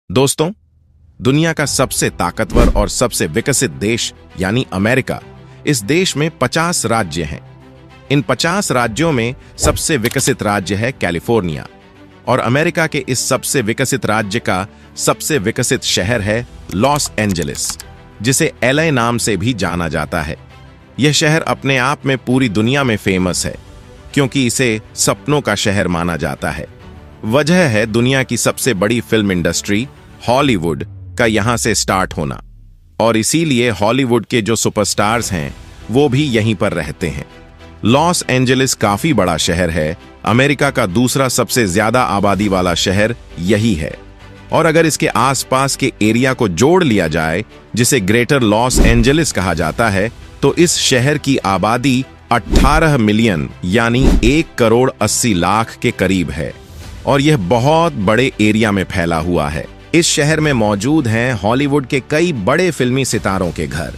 दोस्तों, दुनिया का सबसे ताकतवर और सबसे विकसित देश यानी अमेरिका, इस देश में 50 राज्य हैं। इन 50 राज्यों में सबसे विकसित राज्य है कैलिफोर्निया और अमेरिका के इस सबसे विकसित राज्य का सबसे विकसित शहर है लॉस एंजलिस, जिसे एलए नाम से भी जाना जाता है। यह शहर अपने आप में पूरी दुनिया में फेमस है क्योंकि इसे सपनों का शहर माना जाता है। वजह है दुनिया की सबसे बड़ी फिल्म इंडस्ट्री हॉलीवुड का यहां से स्टार्ट होना, और इसीलिए हॉलीवुड के जो सुपरस्टार्स हैं वो भी यहीं पर रहते हैं। लॉस एंजलिस काफी बड़ा शहर है, अमेरिका का दूसरा सबसे ज्यादा आबादी वाला शहर यही है। और अगर इसके आसपास के एरिया को जोड़ लिया जाए, जिसे ग्रेटर लॉस एंजलिस कहा जाता है, तो इस शहर की आबादी 18 मिलियन यानी 1,80,00,000 के करीब है और यह बहुत बड़े एरिया में फैला हुआ है। इस शहर में मौजूद हैं हॉलीवुड के कई बड़े फिल्मी सितारों के घर।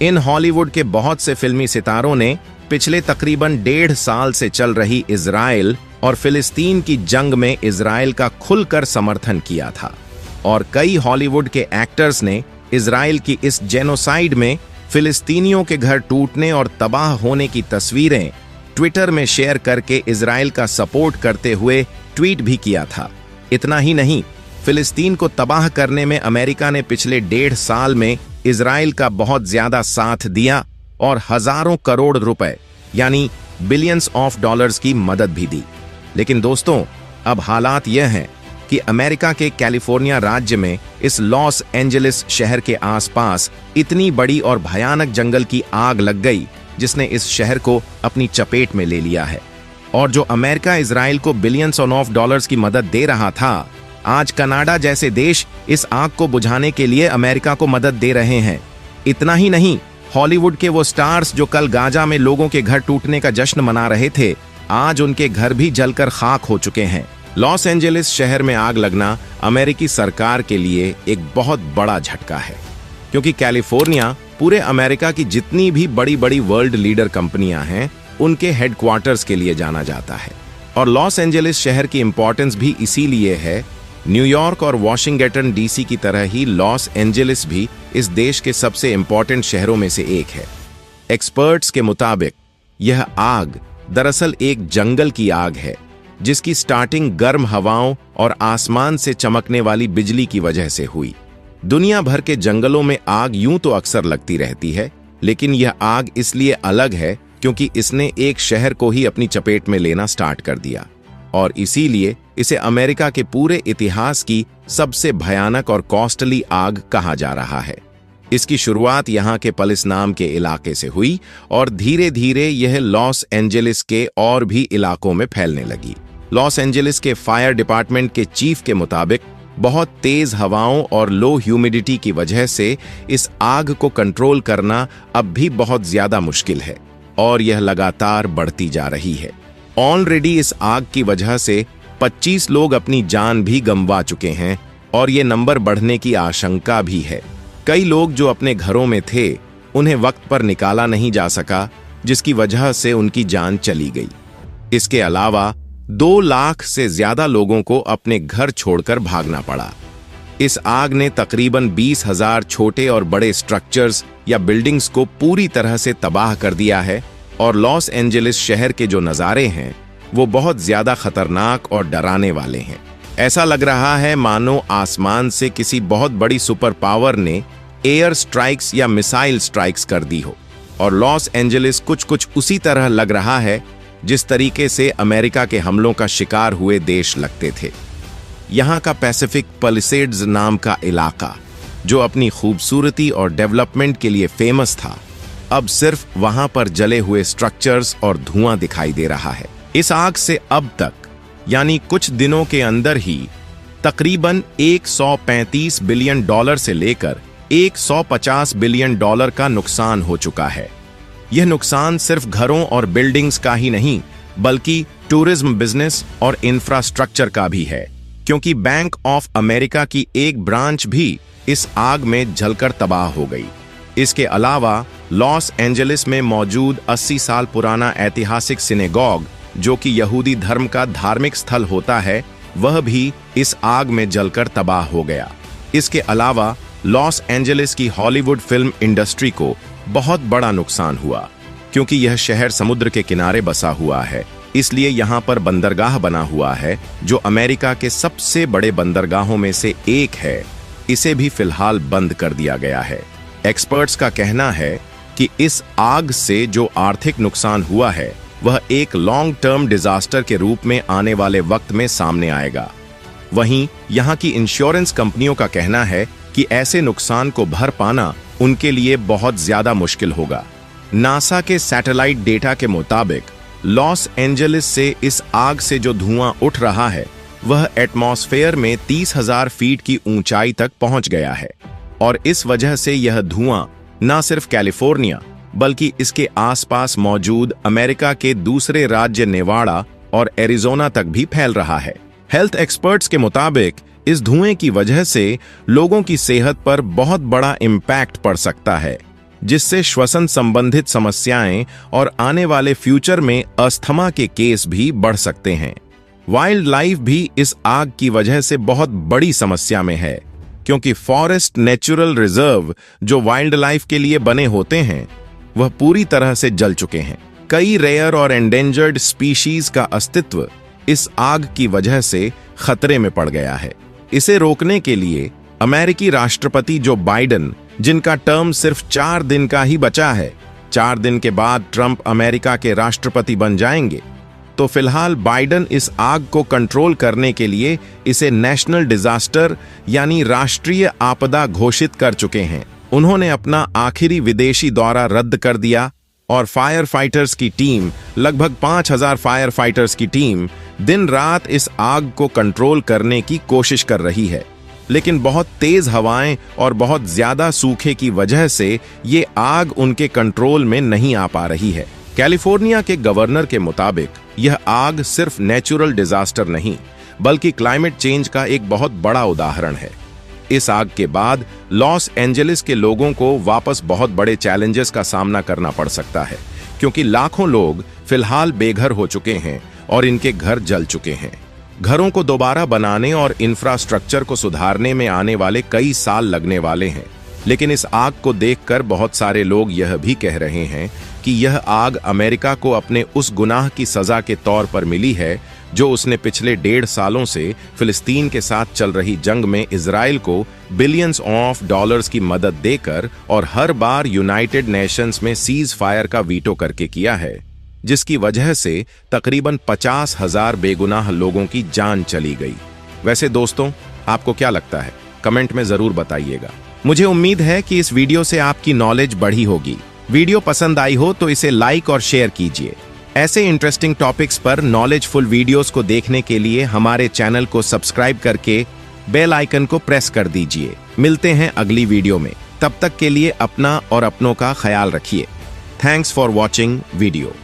इन हॉलीवुड के बहुत से फिल्मी सितारों ने पिछले तकरीबन 1.5 साल से चल रही इजराइल और फिलिस्तीन की जंग में इजराइल का खुलकर समर्थन किया था, और कई हॉलीवुड के एक्टर्स ने इजराइल की इस जेनोसाइड में फिलिस्तीनियों के घर टूटने और तबाह होने की तस्वीरें ट्विटर में शेयर करके इजराइल का सपोर्ट करते हुए ट्वीट भी किया था। इतना ही नहीं, फिलिस्तीन को तबाह करने में अमेरिका ने पिछले 1.5 साल में इजराइल का बहुत ज्यादा साथ दिया और हजारों करोड़ रुपए यानी बिलियंस ऑफ डॉलर्स की मदद भी दी। लेकिन दोस्तों, अब हालात यह हैं कि अमेरिका के कैलिफोर्निया राज्य में इस लॉस एंजलिस शहर के आसपास इतनी बड़ी और भयानक जंगल की आग लग गई जिसने इस शहर को अपनी चपेट में ले लिया है। और जो अमेरिका इजराइल को बिलियंस ऑफ डॉलर्स की मदद दे रहा था, आज कनाडा जैसे देश इस आग को बुझाने के लिए अमेरिका को मदद दे रहे हैं। इतना ही नहीं, हॉलीवुड के वो स्टार्स जो कल गाजा में लोगों के घर टूटने का जश्न मना रहे थे, आज उनके घर भी जलकर खाक हो चुके हैं। लॉस एंजलिस शहर में आग लगना अमेरिकी सरकार के लिए एक बहुत बड़ा झटका है, क्योंकि कैलिफोर्निया पूरे अमेरिका की जितनी भी बड़ी बड़ी वर्ल्ड लीडर कंपनियां हैं उनके हेडक्वार्टर्स के लिए जाना जाता है। और लॉस एंजलिस शहर की इंपॉर्टेंस भी इसीलिए है। न्यूयॉर्क और वॉशिंगटन डीसी की तरह ही लॉस एंजलिस भी इस देश के सबसे इंपॉर्टेंट शहरों में से एक है। एक्सपर्ट्स के मुताबिक यह आग दरअसल एक जंगल की आग है, जिसकी स्टार्टिंग गर्म हवाओं और आसमान से चमकने वाली बिजली की वजह से हुई। दुनिया भर के जंगलों में आग यूं तो अक्सर लगती रहती है, लेकिन यह आग इसलिए अलग है क्योंकि इसने एक शहर को ही अपनी चपेट में लेना स्टार्ट कर दिया, और इसीलिए इसे अमेरिका के पूरे इतिहास की सबसे भयानक और कॉस्टली आग कहा जा रहा है। इसकी शुरुआत यहाँ के पलिस नाम के इलाके से हुई और धीरे धीरे यह लॉस एंजलिस के और भी इलाकों में फैलने लगी। लॉस एंजलिस के फायर डिपार्टमेंट के चीफ के मुताबिक बहुत तेज हवाओं और लो ह्यूमिडिटी की वजह से इस आग को कंट्रोल करना अब भी बहुत ज्यादा मुश्किल है और यह लगातार बढ़ती जा रही है। ऑलरेडी इस आग की वजह से 25 लोग अपनी जान भी गंवा चुके हैं और ये नंबर बढ़ने की आशंका भी है। कई लोग जो अपने घरों में थे उन्हें वक्त पर निकाला नहीं जा सका, जिसकी वजह से उनकी जान चली गई। इसके अलावा 2 लाख से ज्यादा लोगों को अपने घर छोड़कर भागना पड़ा। इस आग ने तकरीबन 20,000 छोटे और बड़े स्ट्रक्चर्स या बिल्डिंग्स को पूरी तरह से तबाह कर दिया है, और लॉस एंजलिस शहर के जो नज़ारे हैं वो बहुत ज्यादा खतरनाक और डराने वाले हैं। ऐसा लग रहा है मानो आसमान से किसी बहुत बड़ी सुपर पावर ने एयर स्ट्राइक्स या मिसाइल स्ट्राइक्स कर दी हो, और लॉस एंजलिस कुछ उसी तरह लग रहा है जिस तरीके से अमेरिका के हमलों का शिकार हुए देश लगते थे। यहाँ का पैसिफिक पैलिसेड्स नाम का इलाका, जो अपनी खूबसूरती और डेवलपमेंट के लिए फेमस था, अब सिर्फ वहां पर जले हुए स्ट्रक्चर्स और धुआं दिखाई दे रहा है। इस आग से अब तक यानी कुछ दिनों के अंदर ही तकरीबन 135 बिलियन डॉलर से लेकर 150 बिलियन डॉलर का नुकसान हो चुका है। यह नुकसान सिर्फ घरों और बिल्डिंग्स का ही नहीं, बल्कि टूरिज्म बिजनेस और इंफ्रास्ट्रक्चर का भी है, क्योंकि बैंक ऑफ अमेरिका की एक ब्रांच भी इस आग में जलकर तबाह हो गई। इसके अलावा लॉस एंजलिस में मौजूद 80 साल पुराना ऐतिहासिक सिनेगॉग, जो कि यहूदी धर्म का धार्मिक स्थल होता है, वह भी इस आग में जलकर तबाह हो गया। इसके अलावा लॉस एंजलिस की हॉलीवुड फिल्म इंडस्ट्री को बहुत बड़ा नुकसान हुआ, क्योंकि यह शहर समुद्र के किनारे बसा हुआ है, इसलिए यहाँ पर बंदरगाह बना हुआ है जो अमेरिका के सबसे बड़े बंदरगाहों में से एक है। इसे भी फिलहाल बंद कर दिया गया है। एक्सपर्ट्स का कहना है कि इस आग से जो आर्थिक नुकसान हुआ है वह एक लॉन्ग टर्म डिजास्टर के रूप में आने वाले वक्त में सामने आएगा। वहीं यहाँ की इंश्योरेंस कंपनियों का कहना है कि ऐसे नुकसान को भर पाना उनके लिए बहुत ज्यादा मुश्किल होगा। नासा के सैटेलाइट डेटा के मुताबिक लॉस एंजलिस से इस आग से जो धुआं उठ रहा है वह एटमॉस्फेयर में 30,000 फीट की ऊंचाई तक पहुंच गया है, और इस वजह से यह धुआं न सिर्फ कैलिफोर्निया बल्कि इसके आसपास मौजूद अमेरिका के दूसरे राज्य नेवाड़ा और एरिजोना तक भी फैल रहा है। हेल्थ एक्सपर्ट्स के मुताबिक इस धुएं की वजह से लोगों की सेहत पर बहुत बड़ा इम्पैक्ट पड़ सकता है, जिससे श्वसन संबंधित समस्याएं और आने वाले फ्यूचर में अस्थमा के केस भी बढ़ सकते हैं। वाइल्ड लाइफ भी इस आग की वजह से बहुत बड़ी समस्या में है, क्योंकि फॉरेस्ट नेचुरल रिजर्व जो वाइल्ड लाइफ के लिए बने होते हैं वह पूरी तरह से जल चुके हैं। कई रेयर और एंडेंजर्ड स्पीशीज का अस्तित्व इस आग की वजह से खतरे में पड़ गया है। इसे रोकने के लिए अमेरिकी राष्ट्रपति जो बाइडेन, जिनका टर्म सिर्फ 4 दिन का ही बचा है, 4 दिन के बाद ट्रंप अमेरिका के राष्ट्रपति बन जाएंगे, तो फिलहाल बाइडेन इस आग को कंट्रोल करने के लिए इसे नेशनल डिजास्टर यानी राष्ट्रीय आपदा घोषित कर चुके हैं। उन्होंने अपना आखिरी विदेशी दौरा रद्द कर दिया और फायर फाइटर्स की टीम, लगभग 5,000 फायर फाइटर्स की टीम दिन रात इस आग को कंट्रोल करने की कोशिश कर रही है। लेकिन बहुत तेज हवाएं और बहुत ज्यादा सूखे की वजह से ये आग उनके कंट्रोल में नहीं आ पा रही है। कैलिफोर्निया के गवर्नर के मुताबिक यह आग सिर्फ नेचुरल डिजास्टर नहीं बल्कि क्लाइमेट चेंज का एक बहुत बड़ा उदाहरण है। इस आग के बाद लॉस एंजलिस के लोगों को वापस बहुत बड़े चैलेंजेस का सामना करना पड़ सकता है, क्योंकि लाखों लोग फिलहाल बेघर हो चुके हैं और इनके घर जल चुके हैं। घरों को दोबारा बनाने और इंफ्रास्ट्रक्चर को सुधारने में आने वाले कई साल लगने वाले हैं। लेकिन इस आग को देखकर बहुत सारे लोग यह भी कह रहे हैं कि यह आग अमेरिका को अपने उस गुनाह की सजा के तौर पर मिली है जो उसने पिछले 1.5 सालों से फिलिस्तीन के साथ चल रही जंग में इजराइल को बिलियंस ऑफ डॉलर्स की मदद देकर और हर बार यूनाइटेड नेशंस में सीज फायर का वीटो करके किया है, जिसकी वजह से तकरीबन 50,000 बेगुनाह लोगों की जान चली गई। वैसे दोस्तों, आपको क्या लगता है? कमेंट में जरूर बताइएगा। मुझे उम्मीद है कि इस वीडियो से आपकी नॉलेज बढ़ी होगी। वीडियो पसंद आई हो तो इसे लाइक और शेयर कीजिए। ऐसे इंटरेस्टिंग टॉपिक्स पर नॉलेजफुल वीडियोस को देखने के लिए हमारे चैनल को सब्सक्राइब करके बेल आइकन को प्रेस कर दीजिए। मिलते हैं अगली वीडियो में। तब तक के लिए अपना और अपनों का ख्याल रखिए। Thanks for watching video.